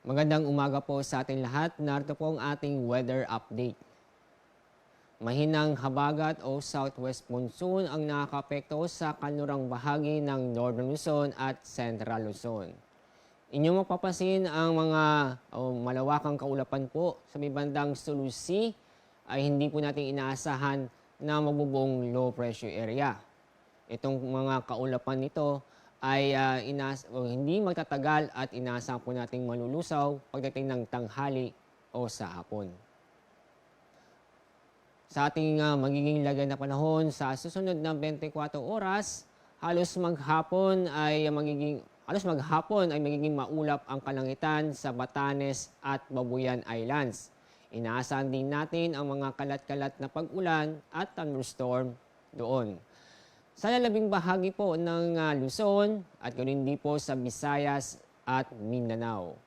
Magandang umaga po sa ating lahat. Narito po ang ating weather update. Mahinang habagat o southwest monsoon ang nakakaapekto sa kanlurang bahagi ng Northern Luzon at Central Luzon. Inyong mapapansin ang mga malawakang kaulapan po sa may bandang Sulusi ay hindi po natin inaasahan na magbubong low pressure area. Itong mga kaulapan nito ay hindi magtatagal at inaasahan po nating malulusaw pagdating ng tanghali o sa hapon. Sa ating magiging lagay na panahon sa susunod na 24 oras, halos maghapon ay magiging maulap ang kalangitan sa Batanes at Babuyan Islands. Inaasahan din natin ang mga kalat-kalat na pag-ulan at thunderstorm doon. Sa lalabing bahagi po ng Luzon at ganoon din po sa Visayas at Mindanao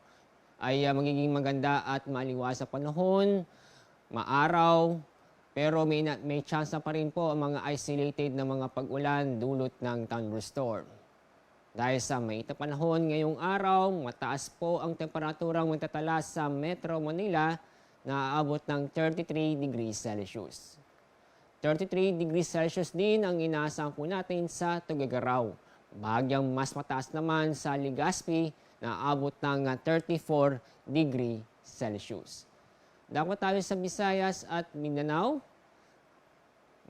ay magiging maganda at maliwas sa panahon, maaraw, pero may chance pa rin po ang mga isolated na mga pag-ulan dulot ng thunderstorm. Dahil sa mainit na panahon ngayong araw, mataas po ang temperaturang magtatala sa Metro Manila na aabot ng 33 degrees Celsius. 33 degrees Celsius din ang inaasahan po natin sa Tuguegarao. Bahagyang mas mataas naman sa Legazpi na aabot ng 34 degrees Celsius. Dako tayo sa Visayas at Mindanao.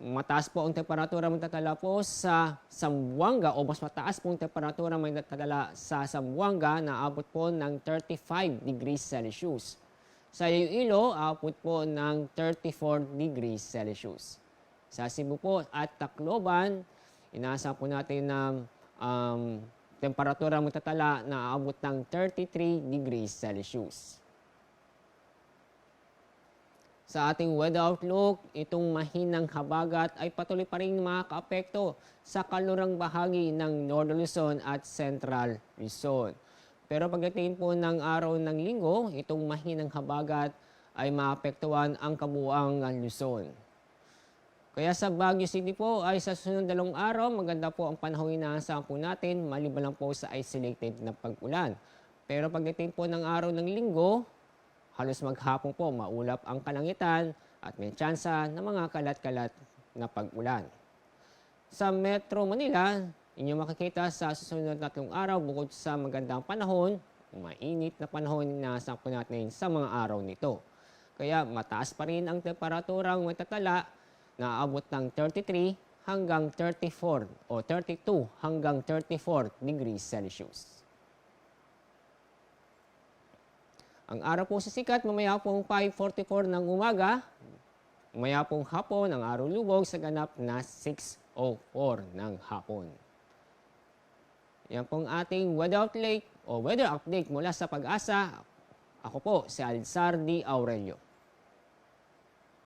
Mataas po ang temperatura magtatala po sa Zamboanga o mas mataas po ang temperatura magtatala sa Zamboanga na aabot po ng 35 degrees Celsius. Sa Iloilo, aabot po ng 34 degrees Celsius. Sa Cebu po at Tacloban, inaasahan po natin na temperatura magtatala na aabot ng 33 degrees Celsius. Sa ating weather outlook, itong mahinang habagat ay patuloy pa rin makakaapekto sa kalurang bahagi ng Northern Luzon at Central Luzon. Pero pagdating po ng araw ng linggo, itong mahinang habagat ay maapektuhan ang kabuuang Luzon. Kaya sa Baguio City po ay sa susunod 2 araw, maganda po ang panahon inaasahan po natin, maliban lang po sa isolated na pag-ulan. Pero pagdating po ng araw ng linggo, halos maghapon po maulap ang kalangitan at may tsansa ng mga kalat-kalat na pag-ulan. Sa Metro Manila, inyo makikita sa susunod na 3 araw bukod sa magandang panahon, mainit na panahon inaasahan po natin sa mga araw nito. Kaya mataas pa rin ang temperaturang matatala na abot ng 33 hanggang 34 o 32 hanggang 34 degrees Celsius. Ang araw po sa sikat mamaya pong 5:44 ng umaga, mamaya pong hapon ang araw lubog sa ganap na 6:04 ng hapon. Yan pong ating weather update mula sa Pag-asa. Ako po si Alzar D. Aurelio.